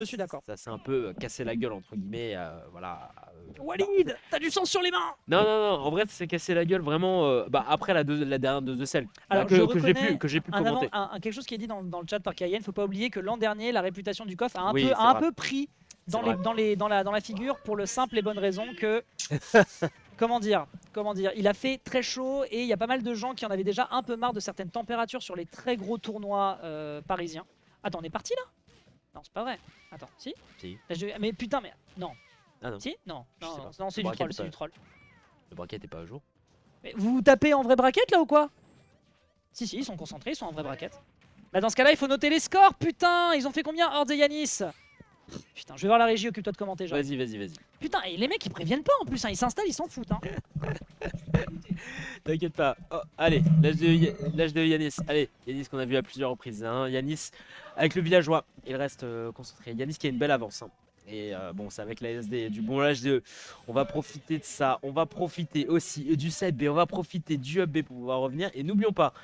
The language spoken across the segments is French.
Je suis d'accord. Ça s'est un peu cassé la gueule, entre guillemets. Voilà. Walid, t'as du sang sur les mains. Non, non, non, en vrai, ça s'est cassé la gueule vraiment après la dernière dose de sel. Alors, je Que j'ai pu commenter. quelque chose qui est dit dans le chat par Kayen. Faut pas oublier que l'an dernier, la réputation du coffre Oui, a c'est un vrai. peu pris C'est vrai. dans la figure pour le simple et bonne raison que. Comment dire, il a fait très chaud et il y a pas mal de gens qui en avaient déjà un peu marre de certaines températures sur les très gros tournois parisiens. Attends, on est parti là? Non, c'est pas vrai. Attends, si? Si. Mais putain, mais non. Ah non. Si? Non, Je sais non, pas. non, c'est Le du bracket troll, est c'est pas- du troll. Le bracket est pas à jour. Mais vous vous tapez en vrai bracket là ou quoi? Si, si, ils sont concentrés, ils sont en vrai bracket. Bah dans ce cas-là, il faut noter les scores, putain. Ils ont fait combien, Hordes et Yanis? Putain, je vais voir la régie, occupe-toi de commenter, j'arrive. Vas-y, vas-y, vas-y. Putain, et les mecs ils préviennent pas en plus, hein, ils s'installent, ils s'en foutent. Hein. T'inquiète pas. Oh, allez, l'âge de Yanis. Allez, Yanis qu'on a vu à plusieurs reprises. Hein. Yanis avec le villageois. Il reste concentré. Yanis qui a une belle avance. Hein. Et bon, c'est avec la SD du bon HD. On va profiter de ça. On va profiter aussi du side B. On va profiter du up B pour pouvoir revenir. Et n'oublions pas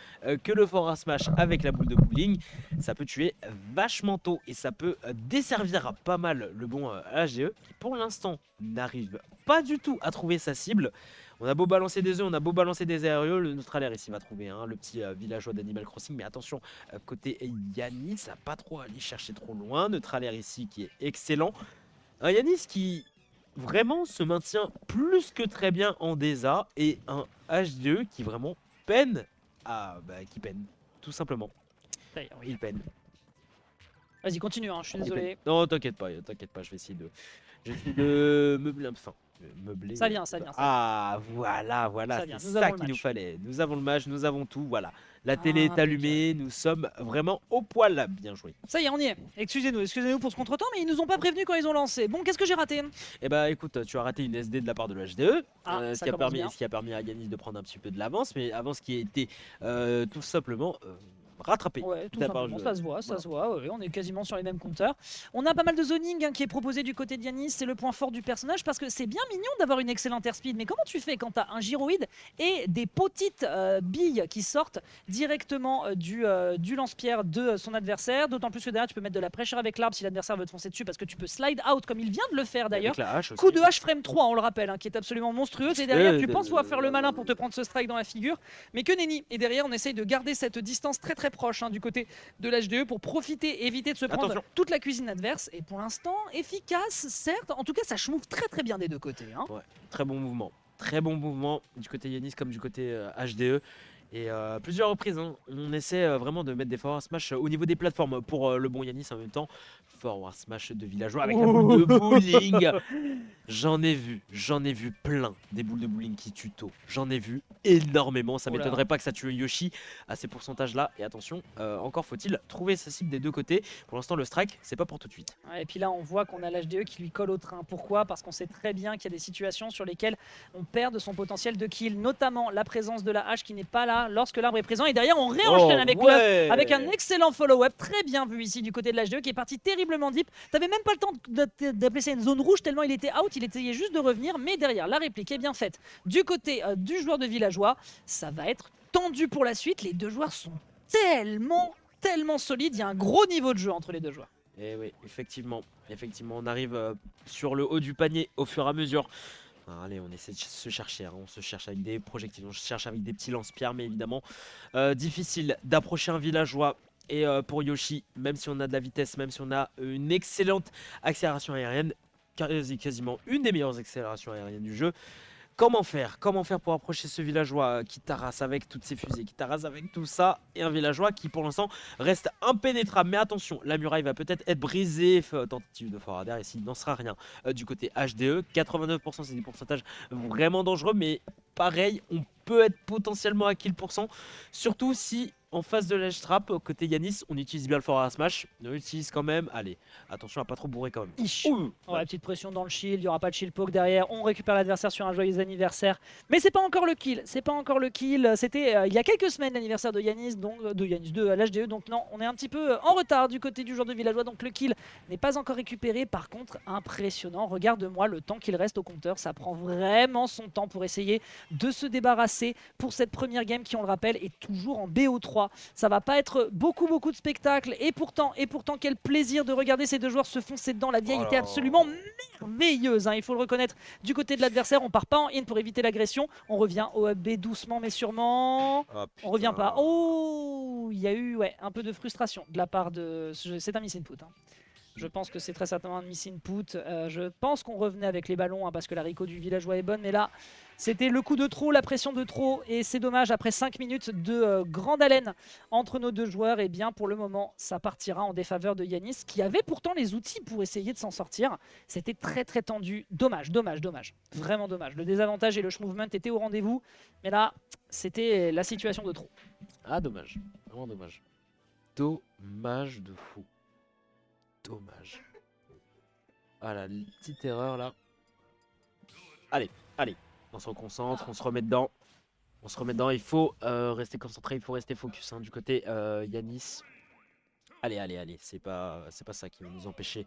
que le Fora Smash avec la boule de bowling, ça peut tuer vachement tôt. Et ça peut desservir pas mal le bon HDE qui pour l'instant n'arrive pas du tout à trouver sa cible. On a beau balancer des œufs, on a beau balancer des aérieux, le neutralaire ici va trouver le petit villageois d'Animal Crossing. Mais attention, côté Yanis, ça va pas trop aller chercher trop loin. Neutralaire ici qui est excellent. Un Yanis qui vraiment se maintient plus que très bien en DESA. Et un HDE qui vraiment peine qui peine, tout simplement. D'ailleurs, oui. Il peine. Vas-y, continue, hein, je suis désolé. Non, t'inquiète pas, je vais essayer de meubler un peu. Enfin, meubler. Ça vient, ça vient. Ah, voilà, Ça c'est vient, nous ça avons le qu'il nous match. fallait. Nous avons le match, nous avons tout, voilà. La télé est allumée, nous sommes vraiment au poil. Bien joué. Ça y est, on y est. Excusez-nous pour ce contretemps, mais ils nous ont pas prévenus quand ils ont lancé. Bon, qu'est-ce que j'ai raté? Eh bah écoute, tu as raté une SD de la part de l'HDE, Ça commence bien. ce qui a permis à Yanis de prendre un petit peu de l'avance, mais avance qui a été tout simplement rattrapée. Ouais, tout de la part simplement, de- ça se voit, Voilà. ouais, on est quasiment sur les mêmes compteurs. On a pas mal de zoning qui est proposé du côté de Yanis, c'est le point fort du personnage parce que c'est bien mignon d'avoir une excellente airspeed, mais comment tu fais quand t'as un gyroïde et des petites billes qui sortent directement du lance-pierre de son adversaire, d'autant plus que derrière tu peux mettre de la pressure avec l'arbre si l'adversaire veut te foncer dessus parce que tu peux slide out comme il vient de le faire d'ailleurs. Avec la hache aussi. Coup de hache frame 3, on le rappelle, qui est absolument monstrueux. Et derrière, tu penses pouvoir faire le malin malin pour te prendre ce strike dans la figure, mais que nenni. Et derrière, on essaye de garder cette distance très très proche du côté de l'HDE pour profiter et éviter de se prendre toute la cuisine adverse. Et pour l'instant, efficace, certes. En tout cas, ça schmouffe très très bien des deux côtés. Hein. Ouais, très bon mouvement. Très bon mouvement du côté Yanis comme du côté HDE. Et plusieurs reprises, hein, on essaie vraiment de mettre des forward smash au niveau des plateformes pour le bon Yanis en même temps. Forward smash de villageois avec la boule de bowling. J'en ai vu plein des boules de bowling qui tuent tôt. J'en ai vu énormément. Ça m'étonnerait pas que ça tue Yoshi à ces pourcentages-là. Et attention, encore faut-il trouver sa cible des deux côtés. Pour l'instant, le strike, c'est pas pour tout de suite. Ouais, et puis là, on voit qu'on a l'HDE qui lui colle au train. Pourquoi? Parce qu'on sait très bien qu'il y a des situations sur lesquelles on perd de son potentiel de kill, notamment la présence de la hache qui n'est pas là lorsque l'arbre est présent. Et derrière, on réenchaîne avec l'œuf, avec un excellent follow-up, très bien vu ici du côté de l'HDE qui est parti terriblement deep. T'avais même pas le temps d'appeler ça une zone rouge tellement il était out, il essayait juste de revenir. Mais derrière, la réplique est bien faite du côté du joueur de villageois. Ça va être tendu pour la suite. Les deux joueurs sont tellement solides. Il y a un gros niveau de jeu entre les deux joueurs. Et oui, effectivement, on arrive sur le haut du panier au fur et à mesure. Alors, allez, on essaie de se chercher, hein. On se cherche avec des projectiles, on se cherche avec des petits lance-pierres, mais évidemment, difficile d'approcher un villageois. Et pour Yoshi, même si on a de la vitesse, même si on a une excellente accélération aérienne, quasiment une des meilleures accélérations aériennes du jeu, comment faire pour approcher ce villageois qui tarasse avec toutes ses fusées, qui tarasse avec tout ça, et un villageois qui pour l'instant reste impénétrable. Mais attention, la muraille va peut-être être brisée. Tentative de forwarder ici, il n'en sera rien du côté HDE. 89%, c'est des pourcentages vraiment dangereux, mais pareil, on peut être potentiellement à kill %, surtout si en face de l'edge trap, côté Yanis, on utilise bien le forward smash. On utilise quand même, allez, attention à pas trop bourrer quand même. Ouais, petite pression dans le shield, il n'y aura pas de shield poke derrière, on récupère l'adversaire sur un joyeux anniversaire. Mais c'est pas encore le kill, c'était il y a quelques semaines l'anniversaire de Yanis, de l'HDE, donc non, on est un petit peu en retard du côté du joueur de villageois, donc le kill n'est pas encore récupéré. Par contre, impressionnant, regarde-moi le temps qu'il reste au compteur, ça prend vraiment son temps pour essayer de se débarrasser assez pour cette première game qui, on le rappelle, est toujours en BO3. Ça va pas être beaucoup de spectacles et pourtant quel plaisir de regarder ces deux joueurs se foncer dedans. La vieille était absolument merveilleuse, hein, il faut le reconnaître. Du côté de l'adversaire, on part pas en in pour éviter l'agression. On revient au B doucement mais sûrement. On revient pas. Oh, il y a eu un peu de frustration de la part de... C'est un miss input. Hein. Je pense que c'est très certainement un miss input. Je pense qu'on revenait avec les ballons parce que la Rico du villageois est bonne. Mais là, c'était le coup de trop, la pression de trop. Et c'est dommage, après 5 minutes de grande haleine entre nos deux joueurs, et bien pour le moment, ça partira en défaveur de Yanis, qui avait pourtant les outils pour essayer de s'en sortir. C'était très tendu. Dommage. Vraiment dommage. Le désavantage et le movement étaient au rendez-vous. Mais là, c'était la situation de trop. Ah, dommage. Vraiment dommage. Dommage de fou. Dommage. Ah, la petite erreur là. Allez. On se reconcentre, on se remet dedans. Il faut rester concentré, il faut rester focus du côté Yanis. Allez. C'est pas ça qui va nous empêcher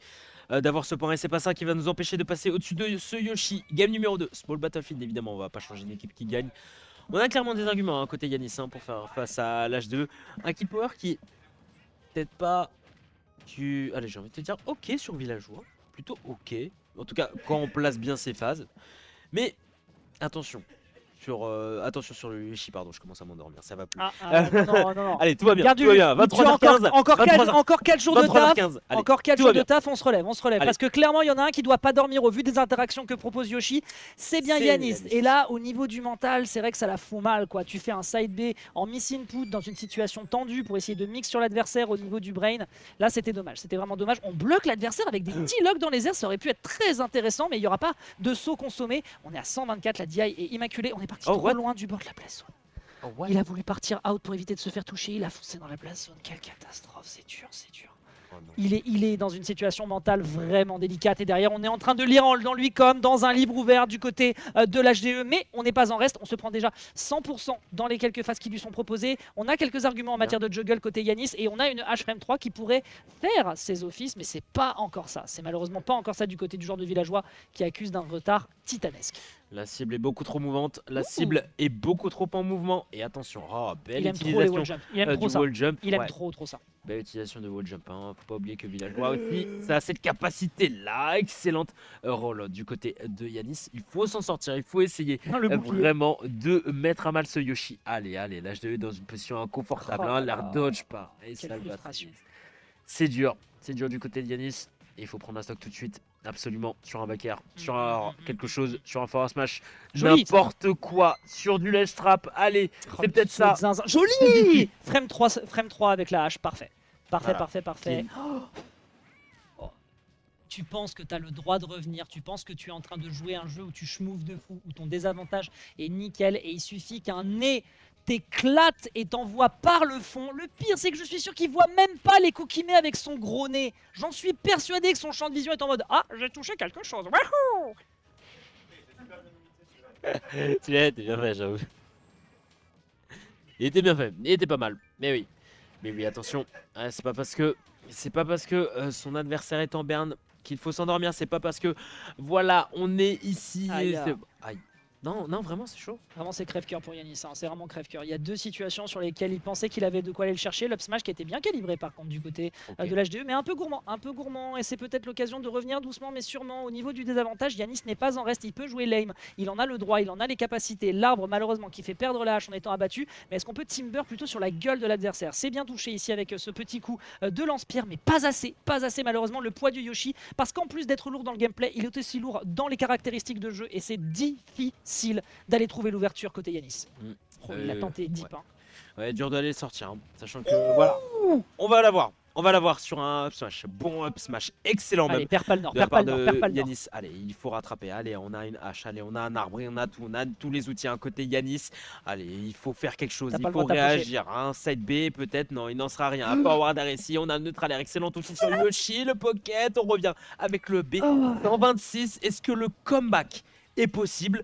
d'avoir ce point. Et c'est pas ça qui va nous empêcher de passer au-dessus de ce Yoshi. Game numéro 2. Small Battlefield, évidemment, on va pas changer d'équipe qui gagne. On a clairement des arguments côté Yanis pour faire face à l'H2. Un kill power qui peut-être pas... Allez, j'ai envie de te dire ok sur villageois, plutôt ok, en tout cas quand on place bien ses phases, mais attention sur le Yoshi, pardon, je commence à m'endormir, ça va plus. Non. Allez, tout va bien, 23h15, encore 4 jours de taf, 23h15, allez, encore 4 jours de taf, on se relève, parce que clairement il y en a un qui doit pas dormir au vu des interactions que propose Yoshi, c'est bien Yanis. Et là, au niveau du mental, c'est vrai que ça la fout mal, quoi. Tu fais un side B en miss input dans une situation tendue pour essayer de mix sur l'adversaire au niveau du brain. Là, c'était dommage, c'était vraiment dommage. On bloque l'adversaire avec des petits locks dans les airs, ça aurait pu être très intéressant, mais il y aura pas de saut consommé. On est à 124, la DI est immaculée, on est parti trop loin du bord de la place zone. Il a voulu partir out pour éviter de se faire toucher, il a foncé dans la place zone. Quelle catastrophe, c'est dur. Il est dans une situation mentale vraiment délicate et derrière on est en train de lire dans lui comme dans un livre ouvert du côté de l'HDE, mais on n'est pas en reste, on se prend déjà 100% dans les quelques phases qui lui sont proposées. On a quelques arguments en matière de juggle côté Yanis et on a une H-Frame 3 qui pourrait faire ses offices, mais c'est pas encore ça. C'est malheureusement pas encore ça du côté du joueur de villageois qui accuse d'un retard titanesque. La cible est beaucoup trop mouvante, la cible est beaucoup trop en mouvement et attention, belle utilisation du wall jump. Il aime trop ça. Belle utilisation de wall jump, faut pas oublier que villageois aussi, ça a cette capacité là, excellente roll du côté de Yanis. Il faut s'en sortir, il faut essayer vraiment de mettre à mal ce Yoshi. Allez, l'H2 est dans une position inconfortable, l'air dodge pas. Et c'est dur du côté de Yanis. Et il faut prendre un stock tout de suite, absolument, sur un back air, sur quelque chose, sur un forward smash, n'importe quoi, sur du ledge trap, allez, c'est peut-être ça. Joli. Frame 3 avec la hache, parfait. Tu penses que tu as le droit de revenir, tu penses que tu es en train de jouer un jeu où tu schmoufes de fou, où ton désavantage est nickel et il suffit qu'un nez t'éclate et t'envoie par le fond. Le pire, c'est que je suis sûr qu'il voit même pas les coups qu'il met avec son gros nez. J'en suis persuadé que son champ de vision est en mode « Ah, j'ai touché quelque chose. Wouhou !» Tu l'as été bien fait, j'avoue. Il était bien fait, il était pas mal. Mais oui, attention, c'est pas parce que son adversaire est en berne qu'il faut s'endormir. C'est pas parce que voilà, on est ici. Aïe. Non, vraiment, c'est chaud. Vraiment, c'est crève-cœur pour Yanis. C'est vraiment crève-cœur. Il y a deux situations sur lesquelles il pensait qu'il avait de quoi aller le chercher. L'up smash qui était bien calibré par contre du côté de l'HDE, mais un peu gourmand. Et c'est peut-être l'occasion de revenir doucement, mais sûrement. Au niveau du désavantage, Yanis n'est pas en reste. Il peut jouer lame. Il en a le droit, il en a les capacités. L'arbre, malheureusement, qui fait perdre la hache en étant abattu. Mais est-ce qu'on peut timber plutôt sur la gueule de l'adversaire? C'est bien touché ici avec ce petit coup de lance-pierre, mais pas assez malheureusement. Le poids du Yoshi, parce qu'en plus d'être lourd dans le gameplay, il est aussi lourd dans les caractéristiques de jeu et c'est difficile d'aller trouver l'ouverture côté Yanis. Il a tenté deep. Ouais, dur d'aller sortir, sachant que voilà, on va l'avoir sur un up smash, bon up smash, excellent. Allez, même perds pas le nord, Yanis. Allez, il faut rattraper, allez, on a une hache, allez, on a un arbre, on a tous les outils côté Yanis. Allez, il faut faire quelque chose, il faut réagir, un side B peut-être, non, il n'en sera rien, un forward air ici, on a un neutral air excellent aussi sur Yoshi, le pocket, on revient avec le B, 126, est-ce que le comeback est possible?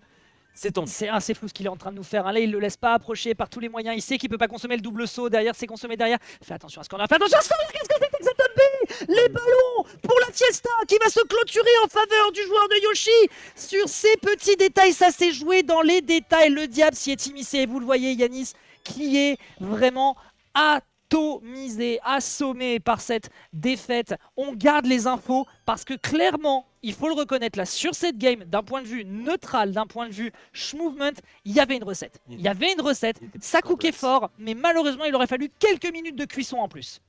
C'est tendu. C'est assez flou ce qu'il est en train de nous faire. Là, il le laisse pas approcher par tous les moyens. Il sait qu'il peut pas consommer le double saut. Derrière, c'est consommé derrière. Fais attention à ce qu'on a. Fais attention à ce qu'on a. Qu'est-ce que c'est que cette B? Les ballons pour la Fiesta qui va se clôturer en faveur du joueur de Yoshi. Sur ces petits détails, ça s'est joué dans les détails. Le diable s'y est immiscé. Vous le voyez, Yanis, qui est vraiment atomisé, assommé par cette défaite. On garde les infos parce que clairement, il faut le reconnaître là, sur cette game, d'un point de vue neutral, d'un point de vue movement, il y avait une recette. Il y avait une recette, ça cookait fort, mais malheureusement, il aurait fallu quelques minutes de cuisson en plus.